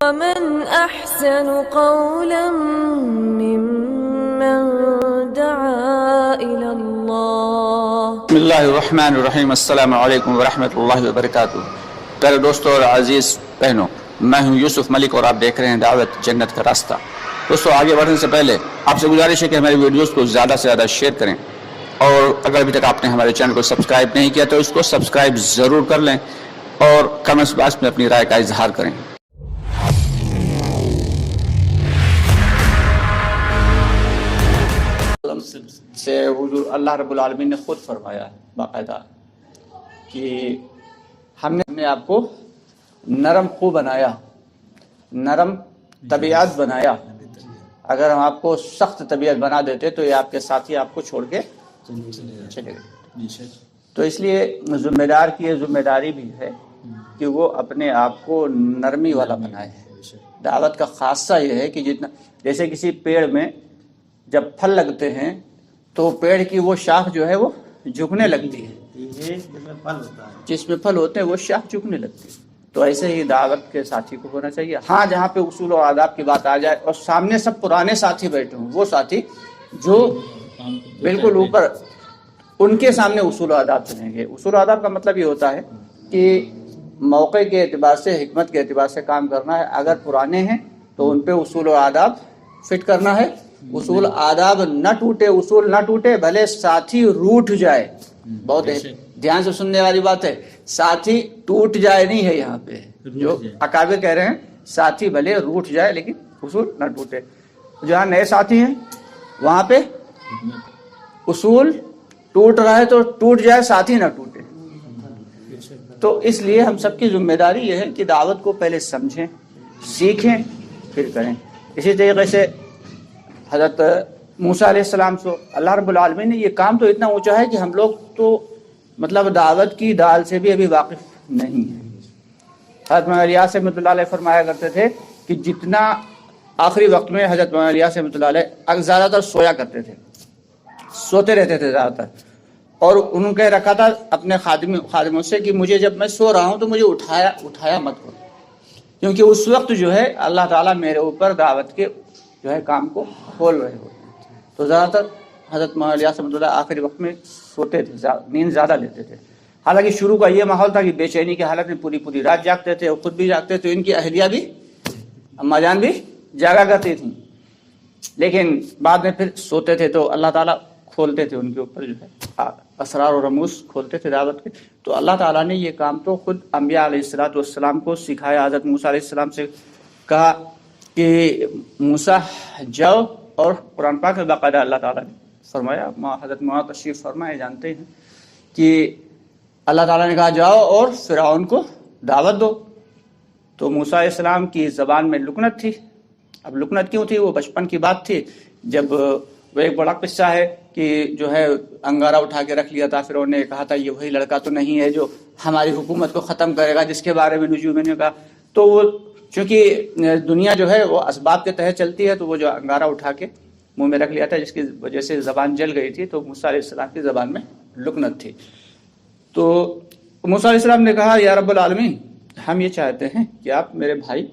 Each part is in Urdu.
ومن أحسن قولا ممن دعا إلى الله. بسم اللہ الرحمن الرحیم. السلام علیکم ورحمۃ اللہ وبرکاتہ. پیارے دوستوں اور عزیز بہنوں، میں ہوں یوسف ملک اور آپ دیکھ رہے ہیں دعوت جنت کا راستہ. دوستوں، آگے بڑھنے سے پہلے آپ سے گزارش ہے کہ ہماری ویڈیوز کو زیادہ سے زیادہ شیئر کریں، اور اگر ابھی تک آپ نے ہمارے چینل کو سبسکرائب نہیں کیا تو اس کو سبسکرائب ضرور کر لیں اور کمنٹس باکس میں اپنی رائے کا اظہار کریں. سے حضور اللہ رب العالمین نے خود فرمایا باقاعدہ کہ ہم نے آپ کو نرم خو بنایا، نرم طبیعت بنایا. اگر ہم آپ کو سخت طبیعت بنا دیتے تو یہ آپ کے ساتھی آپ کو چھوڑ کے چلے گئے. تو اس لیے ذمہ دار کی یہ ذمہ داری بھی ہے کہ وہ اپنے آپ کو نرمی والا بنائے. دعوت کا خاصہ یہ ہے کہ جتنا جیسے کسی پیڑ میں جب پھل لگتے ہیں تو پیڑ کی وہ شاخ جو ہے وہ جھکنے لگتی ہے، جس میں پھل ہوتے ہیں وہ شاخ جھکنے لگتی ہے. تو ایسے ہی دعوت کے ساتھی کو ہونا چاہیے. ہاں، جہاں پہ اصول و آداب کی بات آ جائے اور سامنے سب پرانے ساتھی بیٹھے ہوں، وہ ساتھی جو بالکل اوپر، ان کے سامنے اصول و آداب چلیں گے. اصول و آداب کا مطلب یہ ہوتا ہے کہ موقع کے اعتبار سے، حکمت کے اعتبار سے کام کرنا ہے. اگر پرانے ہیں تو ان پہ اصول و آداب فٹ کرنا ہے. اصول آداب نہ ٹوٹے، اصول نہ ٹوٹے، بھلے ساتھی روٹھ جائے. بہت دھیان سے سننے والی بات ہے، ساتھی ٹوٹ جائے نہیں ہے. یہاں پہ جو اکابر کہہ رہے ہیں ساتھی بھلے روٹھ جائے لیکن اصول نہ ٹوٹے. جہاں نئے ساتھی ہیں وہاں پہ اصول ٹوٹ رہا ہے تو ٹوٹ جائے، ساتھی نہ ٹوٹے. تو اس لیے ہم سب کی ذمہ داری یہ ہے کہ دعوت کو پہلے سمجھیں، سیکھیں، پھر کریں. اسی طریقے سے حضرت موسیٰ علیہ السلام سے اللہ رب العالمین نے یہ کام تو اتنا اونچا ہے کہ ہم لوگ تو مطلب دعوت کی دال سے بھی ابھی واقف نہیں ہیں. حضرت مولانا الیاس رحمۃ اللہ علیہ فرمایا کرتے تھے کہ جتنا آخری وقت میں حضرت مولانا الیاس رحمۃ اللہ علیہ زیادہ تر سویا کرتے تھے، سوتے رہتے تھے زیادہ تر. اور انہوں نے کہہ رکھا تھا اپنے خادموں سے کہ مجھے جب میں سو رہا ہوں تو مجھے اٹھایا مت کرو، کیونکہ اس وقت جو ہے اللہ تعالیٰ میرے اوپر دعوت کے جو ہے کام کو کھول رہے ہوتے ہیں. تو زیادہ تر حضرت مولانا الیاس رحمۃ اللہ آخری وقت میں سوتے تھے، نیند زیادہ لیتے تھے. حالانکہ شروع کا یہ ماحول تھا کہ بے چینی کی حالت میں پوری رات جاگتے تھے، اور خود بھی جاگتے تھے، ان کی اہلیہ بھی، اما جان بھی جاگا کرتی تھیں. لیکن بعد میں پھر سوتے تھے تو اللہ تعالیٰ کھولتے تھے ان کے اوپر جو ہے اسرار و رموز کھولتے تھے دعوت کے. تو اللہ تعالیٰ نے یہ کام تو خود انبیاء علیہ الصلوۃ والسلام کو سکھایا. حضرت موسیٰ علیہ السلام سے کہا کہ موسیٰ جاؤ، اور قرآن پاک میں باقاعدہ اللہ تعالیٰ نے فرمایا، حضرت مولانا تشریف فرمائے جانتے ہیں کہ اللہ تعالیٰ نے کہا جاؤ اور فرعون کو دعوت دو. تو موسیٰ علیہ السلام کی زبان میں لکنت تھی. اب لکنت کیوں تھی؟ وہ بچپن کی بات تھی جب وہ ایک بڑا قصہ ہے کہ جو ہے انگارہ اٹھا کے رکھ لیا تھا فرعون نے. کہا تھا یہ وہی لڑکا تو نہیں ہے جو ہماری حکومت کو ختم کرے گا، جس کے بارے میں نجوم نے کہا. تو وہ چونکہ دنیا جو ہے وہ اسباب کے تحت چلتی ہے، تو وہ جو انگارہ اٹھا کے منہ میں رکھ لیا تھا، جس کی وجہ سے زبان جل گئی تھی. تو موسیٰ علیہ السلام کی زبان میں لکنت تھی. تو موسیٰ علیہ السلام نے کہا یا رب العالمین، ہم یہ چاہتے ہیں کہ آپ میرے بھائی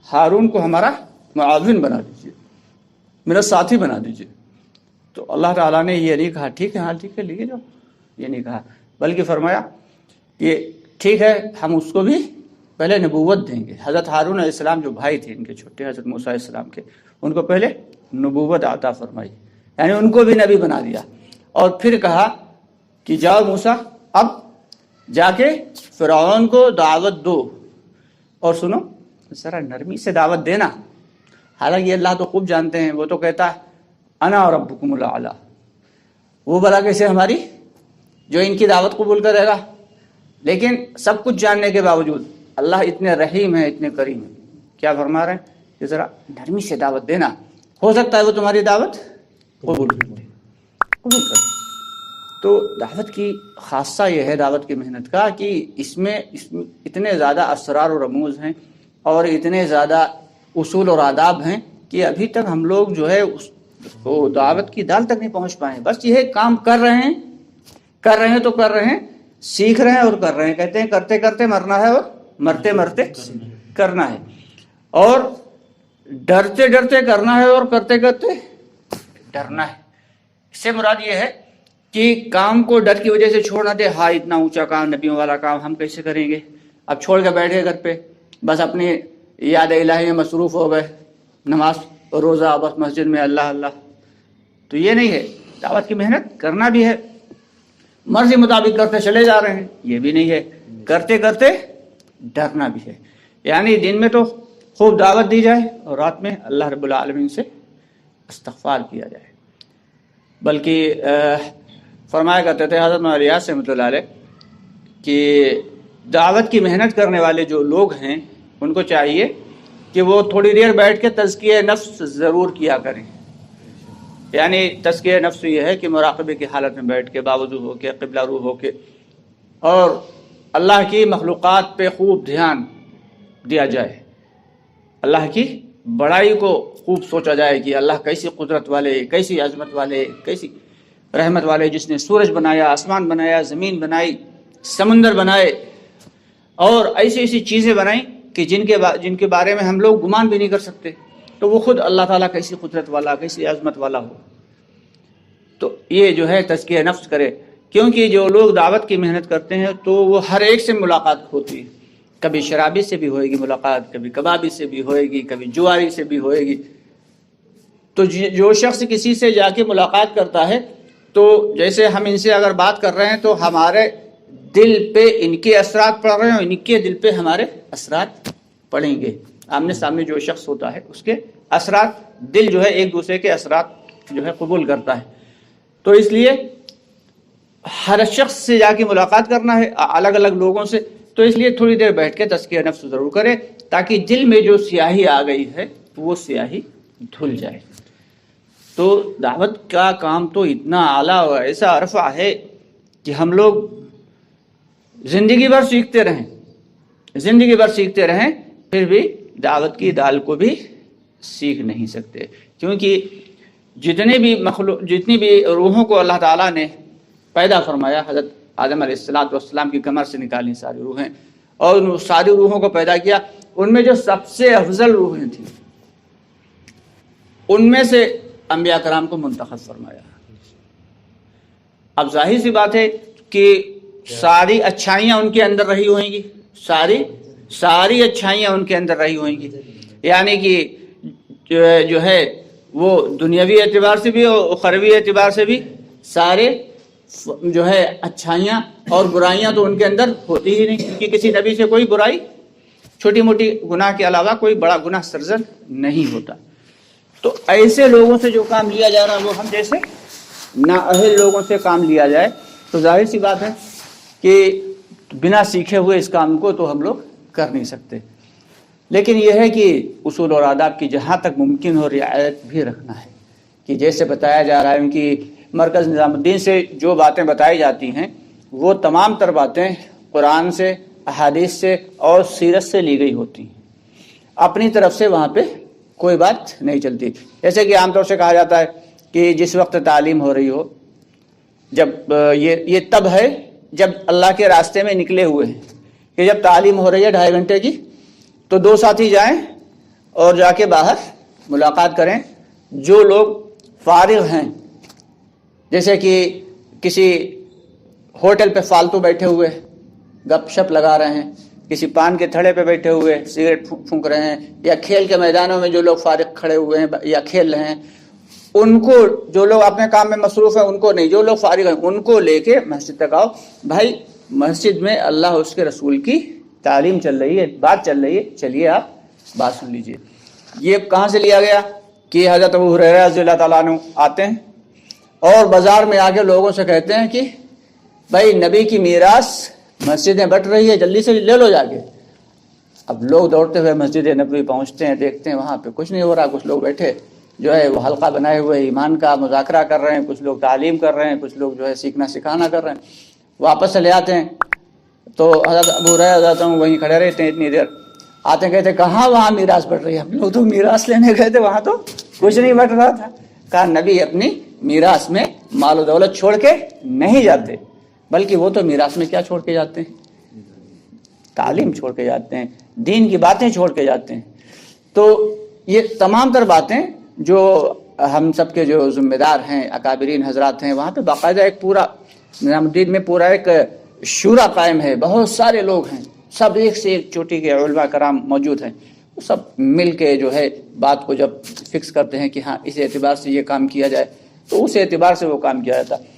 ہارون کو ہمارا معاون بنا دیجیے، میرا ساتھی بنا دیجیے. تو اللہ تعالیٰ نے یہ نہیں کہا ٹھیک ہے، ہاں ٹھیک ہے لیے جاؤ، یہ نہیں کہا، بلکہ فرمایا کہ ٹھیک ہے ہم اس کو بھی پہلے نبوت دیں گے. حضرت ہارون علیہ السلام جو بھائی تھے ان کے چھوٹے حضرت موسیٰ علیہ السلام کے، ان کو پہلے نبوت عطا فرمائی، یعنی ان کو بھی نبی بنا دیا. اور پھر کہا کہ جاؤ موسیٰ، اب جا کے فرعون کو دعوت دو، اور سنو ذرا نرمی سے دعوت دینا. حالانکہ اللہ تو خوب جانتے ہیں، وہ تو کہتا ہے انا ربکم الاعلی، وہ بلا کیسے ہماری جو ان کی دعوت قبول کرے گا. لیکن سب کچھ جاننے کے باوجود اللہ اتنے رحیم ہیں، اتنے کریم ہیں، کیا فرما رہے ہیں کہ ذرا نرمی سے دعوت دینا، ہو سکتا ہے وہ تمہاری دعوت قبول کر. تو دعوت کی خاصہ یہ ہے دعوت کی محنت کا کہ اس میں اتنے زیادہ اسرار و رموز ہیں اور اتنے زیادہ اصول اور آداب ہیں کہ ابھی تک ہم لوگ جو ہے دعوت کی دال تک نہیں پہنچ پائے. بس یہ کام کر رہے ہیں تو کر رہے ہیں، سیکھ رہے ہیں اور کر رہے ہیں. کہتے ہیں کرتے کرتے مرنا ہے اور مرتے مرتے کرنا ہے. اور ڈرتے ڈرتے کرنا ہے اور کرتے کرتے ڈرنا ہے۔ اس سے مراد یہ ہے کہ کام کو ڈر کی وجہ سے چھوڑنا دے، ہاں اتنا اونچا کام، نبیوں والا کام ہم کیسے کریں گے، اب چھوڑ کے بیٹھ گئے گھر پہ، بس اپنی یاد الہی میں مصروف ہو گئے، نماز روزہ بس مسجد میں اللہ اللہ۔ تو یہ نہیں ہے، دعوت کی محنت کرنا بھی ہے، مرضی مطابق کرتے چلے جا رہے ہیں یہ بھی نہیں ہے، کرتے کرتے ڈرنا بھی ہے۔ یعنی دن میں تو خوب دعوت دی جائے اور رات میں اللہ رب العالمین سے استغفار کیا جائے۔ بلکہ فرمایا کرتے تھے حضرت مولانا ریاض رحمۃ اللہ علیہ کہ دعوت کی محنت کرنے والے جو لوگ ہیں ان کو چاہیے کہ وہ تھوڑی دیر بیٹھ کے تزکیہ نفس ضرور کیا کریں۔ یعنی تزکیہ نفس یہ ہے کہ مراقبے کی حالت میں بیٹھ کے باوضو ہو کے قبلہ رو ہو کے اور اللہ کی مخلوقات پہ خوب دھیان دیا جائے، اللہ کی بڑائی کو خوب سوچا جائے کہ اللہ کیسی قدرت والے، کیسی عظمت والے، کیسی رحمت والے، جس نے سورج بنایا، آسمان بنایا، زمین بنائی، سمندر بنائے اور ایسی ایسی چیزیں بنائیں کہ جن کے بارے میں ہم لوگ گمان بھی نہیں کر سکتے، تو وہ خود اللہ تعالیٰ کیسی قدرت والا، کیسی عظمت والا ہو۔ تو یہ جو ہے تزکیہ نفس کرے، کیونکہ جو لوگ دعوت کی محنت کرتے ہیں تو وہ ہر ایک سے ملاقات ہوتی ہے، کبھی شرابی سے بھی ہوئے گی ملاقات، کبھی کبابی سے بھی ہوئے گی، کبھی جواری سے بھی ہوئے گی۔ تو جو شخص کسی سے جا کے ملاقات کرتا ہے تو جیسے ہم ان سے اگر بات کر رہے ہیں تو ہمارے دل پہ ان کے اثرات پڑ رہے ہیں اور ان کے دل پہ ہمارے اثرات پڑیں گے۔ آمنے سامنے جو شخص ہوتا ہے اس کے اثرات، دل جو ہے ایک دوسرے کے اثرات جو ہے قبول کرتا ہے۔ تو اس لیے ہر شخص سے جا کے ملاقات کرنا ہے، الگ الگ لوگوں سے، تو اس لیے تھوڑی دیر بیٹھ کے تزکیہ نفس ضرور کرے تاکہ دل میں جو سیاہی آ گئی ہے وہ سیاہی دھل جائے۔ تو دعوت کا کام تو اتنا اعلیٰ اور ایسا عرفہ ہے کہ ہم لوگ زندگی بھر سیکھتے رہیں پھر بھی دعوت کی دال کو بھی سیکھ نہیں سکتے، کیونکہ جتنی بھی روحوں کو اللہ تعالیٰ نے پیدا فرمایا، حضرت آدم علیہ السلام کی کمر سے نکالی ساری روحیں اور ان ساری روحوں کو پیدا کیا، ان میں جو سب سے افضل روحیں تھیں ان میں سے انبیاء کرام کو منتخب فرمایا۔ اب ظاہر سی بات ہے کہ ساری اچھائیاں ان کے اندر رہی ہوئیں گی، ساری اچھائیاں ان کے اندر رہی ہوئیں گی، یعنی کہ جو ہے وہ دنیاوی اعتبار سے بھی اور اخروی اعتبار سے بھی سارے جو ہے اچھائیاں اور برائیاں تو ان کے اندر ہوتی ہی نہیں، کیونکہ کسی نبی سے کوئی برائی، چھوٹی موٹی گناہ کے علاوہ کوئی بڑا گناہ سرزد نہیں ہوتا۔ تو ایسے لوگوں سے جو کام لیا جا رہا ہے وہ ہم جیسے نااہل لوگوں سے کام لیا جائے تو ظاہر سی بات ہے کہ بنا سیکھے ہوئے اس کام کو تو ہم لوگ کر نہیں سکتے۔ لیکن یہ ہے کہ اصول اور آداب کی جہاں تک ممکن ہو رعایت بھی رکھنا ہے، کہ جیسے بتایا جا رہا ہے ان کی مرکز نظام الدین سے جو باتیں بتائی جاتی ہیں وہ تمام تر باتیں قرآن سے، احادیث سے اور سیرت سے لی گئی ہوتی ہیں، اپنی طرف سے وہاں پہ کوئی بات نہیں چلتی۔ جیسے کہ عام طور سے کہا جاتا ہے کہ جس وقت تعلیم ہو رہی ہو، جب یہ تب ہے جب اللہ کے راستے میں نکلے ہوئے ہیں، کہ جب تعلیم ہو رہی ہے 2.5 گھنٹے کی تو 2 ساتھی جائیں اور جا کے باہر ملاقات کریں۔ جو لوگ فارغ ہیں، جیسے کہ کسی ہوٹل پہ فالتو بیٹھے ہوئے گپ شپ لگا رہے ہیں، کسی پان کے تھڑے پہ بیٹھے ہوئے سگریٹ پھونک رہے ہیں، یا کھیل کے میدانوں میں جو لوگ فارغ کھڑے ہوئے ہیں یا کھیل رہے ہیں، ان کو، جو لوگ اپنے کام میں مصروف ہیں ان کو نہیں، جو لوگ فارغ ہیں ان کو لے کے مسجد تک آؤ۔ بھائی مسجد میں اللہ اور اس کے رسول کی تعلیم چل رہی ہے، بات چل رہی ہے، چلیے آپ بات سن لیجئے۔ یہ کہاں سے لیا گیا کہ حضرت ابو ہریرہ رضی اللہ تعالیٰ عنہ آتے ہیں اور بازار میں آ کے لوگوں سے کہتے ہیں کہ بھائی نبی کی میراث مسجدیں بٹ رہی ہے، جلدی سے لے لو جا کے۔ اب لوگ دوڑتے ہوئے مسجد نبوی پہنچتے ہیں، دیکھتے ہیں وہاں پہ کچھ نہیں ہو رہا، کچھ لوگ بیٹھے جو ہے وہ حلقہ بنائے ہوئے ایمان کا مذاکرہ کر رہے ہیں، کچھ لوگ تعلیم کر رہے ہیں، کچھ لوگ جو ہے سیکھنا سکھانا کر رہے ہیں۔ واپس چلے آتے ہیں تو حضرت ابو ہریرہ وہیں کھڑے رہتے ہیں اتنی دیر، آتے ہیں کہتے ہیں کہاں وہاں میراث بٹ رہی ہے، ہم لوگ تو میراث لینے گئے تھے، وہاں تو کچھ نہیں بٹ رہا تھا۔ کہا نبی اپنی میراث میں مال و دولت چھوڑ کے نہیں جاتے، بلکہ وہ تو میراث میں کیا چھوڑ کے جاتے ہیں؟ تعلیم چھوڑ کے جاتے ہیں، دین کی باتیں چھوڑ کے جاتے ہیں۔ تو یہ تمام تر باتیں جو ہم سب کے جو ذمہ دار ہیں اکابرین حضرات ہیں وہاں پہ باقاعدہ ایک پورا نظام الدین میں پورا ایک شورا قائم ہے، بہت سارے لوگ ہیں، سب ایک سے ایک چوٹی کے علماء کرام موجود ہیں، وہ سب مل کے جو ہے بات کو جب فکس کرتے ہیں کہ ہاں اس اعتبار سے یہ کام کیا جائے تو اس اعتبار سے وہ کام کیا جاتا ہے۔